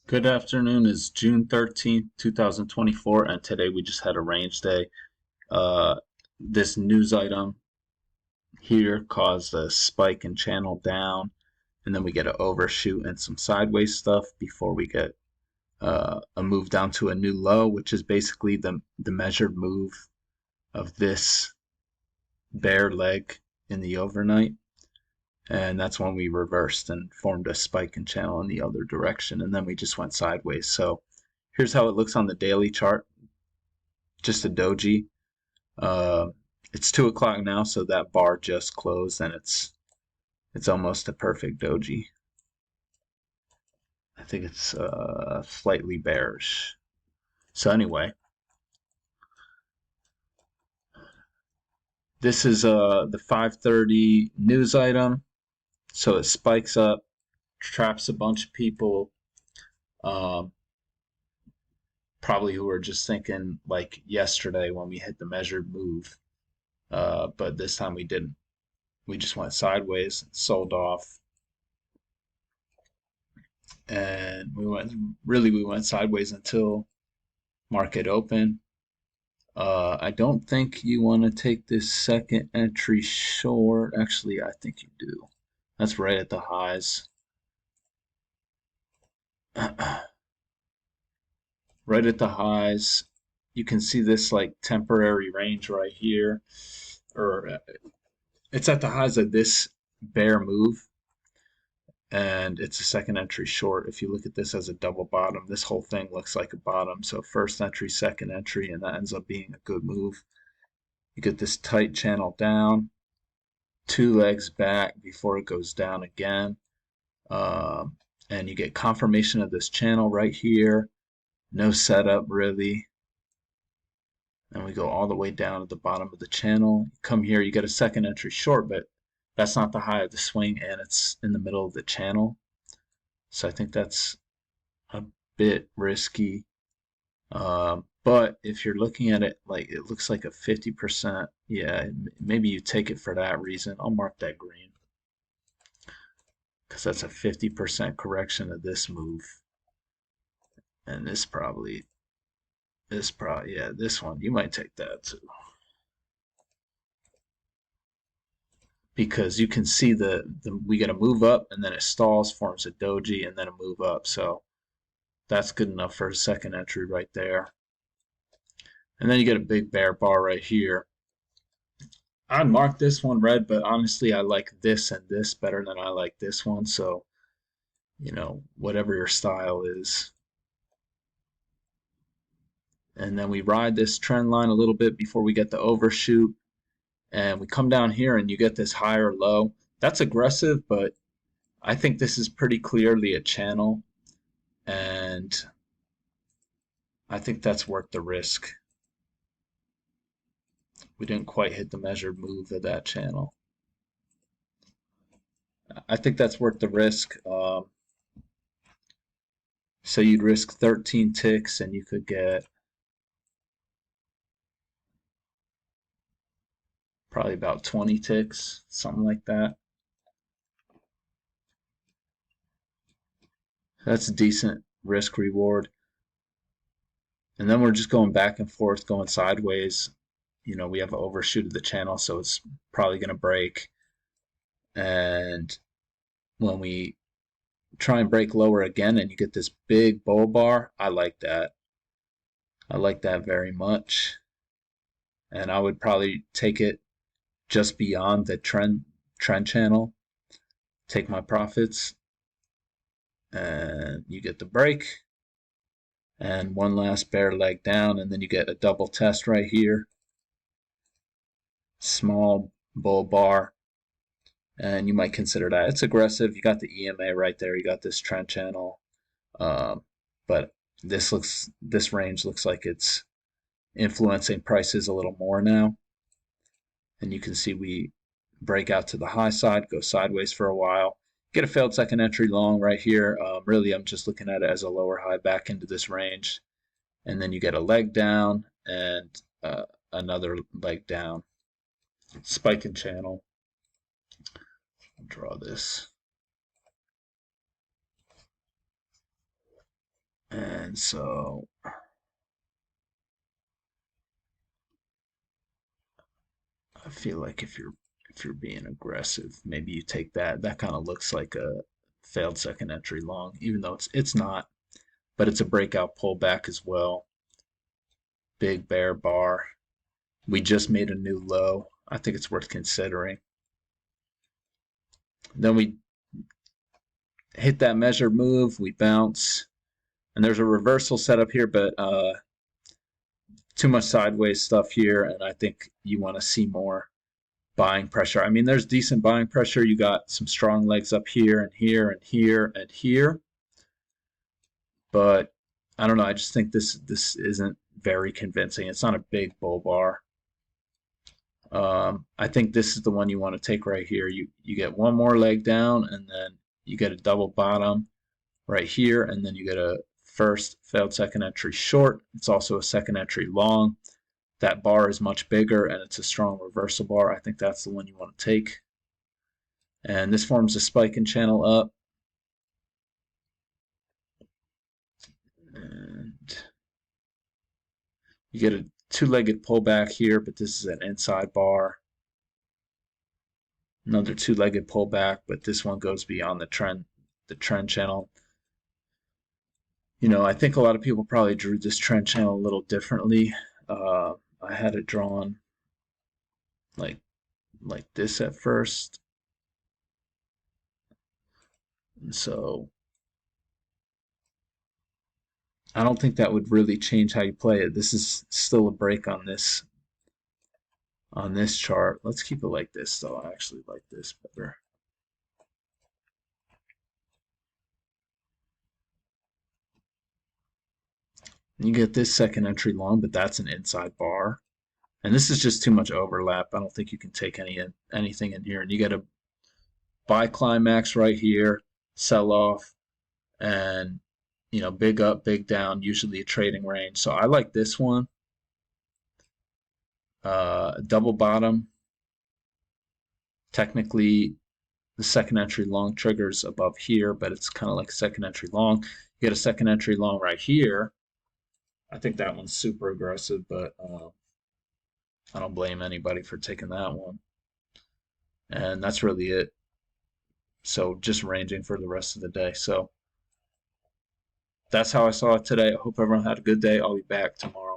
Good afternoon. It's June 13th, 2024, and today we just had a range day. This news item here caused a spike in channel down, and then we get an overshoot and some sideways stuff before we get a move down to a new low, which is basically the measured move of this bear leg in the overnight. And that's when we reversed and formed a spike in channel in the other direction, and then we just went sideways. So here's how it looks on the daily chart. Just a doji. Uh, it's 2 o'clock now, so that bar just closed, and it's almost a perfect doji. I think it's slightly bearish. So anyway, this is the 5:30 news item. So it spikes up, traps a bunch of people, um, probably who were just thinking like yesterday when we hit the measured move, but this time we didn't. We just went sideways, sold off, and we went sideways until market open. I don't think you want to take this second entry short. Actually, I think you do. That's right at the highs. Right at the highs. You can see this like temporary range right here, or it's at the highs of this bear move, and it's a second entry short. If you look at this as a double bottom, this whole thing looks like a bottom. So first entry, second entry, and that ends up being a good move. You get this tight channel down, two legs back before it goes down again. And you get confirmation of this channel right here. No setup really. And we go all the way down at the bottom of the channel. You come here, you get a second entry short, but that's not the high of the swing, and it's in the middle of the channel. So I think that's a bit risky. But if you're looking at it like it looks like a 50%, yeah, maybe you take it for that reason. I'll mark that green because that's a 50% correction of this move. And yeah, this one, you might take that too. Because you can see we get a move up and then it stalls, forms a doji, and then a move up. So that's good enough for a second entry right there. And then you get a big bear bar right here. I marked this one red, but honestly, I like this and this better than I like this one. So, whatever your style is. And then we ride this trend line a little bit before we get the overshoot. And we come down here and you get this higher low. That's aggressive, but I think this is pretty clearly a channel. And I think that's worth the risk. We didn't quite hit the measured move of that channel. I think that's worth the risk. So you'd risk 13 ticks and you could get probably about 20 ticks, something like that. That's a decent risk reward. And then we're just going back and forth, going sideways. We have an overshoot of the channel, so it's probably going to break. And when we try and break lower again and you get this big bull bar, I like that. I like that very much. And I would probably take it just beyond the trend channel, take my profits, and you get the break. And one last bear leg down, and then you get a double test right here. Small bull bar, and you might consider that. It's aggressive. You got the EMA right there. You got this trend channel, but this range looks like it's influencing prices a little more now. And you can see we break out to the high side, go sideways for a while, get a failed second entry long right here. Really, I'm just looking at it as a lower high back into this range. And then you get a leg down and another leg down. Spike in channel. I'll draw this. And so I feel like if you're being aggressive, maybe you take that. That kind of looks like a failed second entry long, even though it's not, but it's a breakout pullback as well. Big bear bar. We just made a new low. I think it's worth considering. Then we hit that measured move, we bounce, and there's a reversal set up here, but too much sideways stuff here, and I think you want to see more buying pressure. I mean, there's decent buying pressure. You got some strong legs up here and here and here and here, but I don't know. I just think this isn't very convincing. It's not a big bull bar. I think this is the one you want to take right here. You get one more leg down, and then you get a double bottom right here, and then you get a first failed second entry short. It's also a second entry long. That bar is much bigger, and it's a strong reversal bar. I think that's the one you want to take. And this forms a spike and channel up. And you get a two-legged pullback here, but this is an inside bar. Another two-legged pullback, but this one goes beyond the trend channel. You know, I think a lot of people probably drew this trend channel a little differently. I had it drawn like this at first. And so I don't think that would really change how you play it. This is still a break on this chart. Let's keep it like this though. I actually like this better. You get this second entry long, but that's an inside bar. And this is just too much overlap. I don't think you can take anything in here. And you get a buy climax right here, sell off, and you know, big up, big down, usually a trading range. So I like this one. Double bottom. Technically, the second entry long triggers above here, but it's kind of like a second entry long. You get a second entry long right here. I think that one's super aggressive, but I don't blame anybody for taking that one. And that's really it. So just ranging for the rest of the day. So that's how I saw it today. I hope everyone had a good day. I'll be back tomorrow.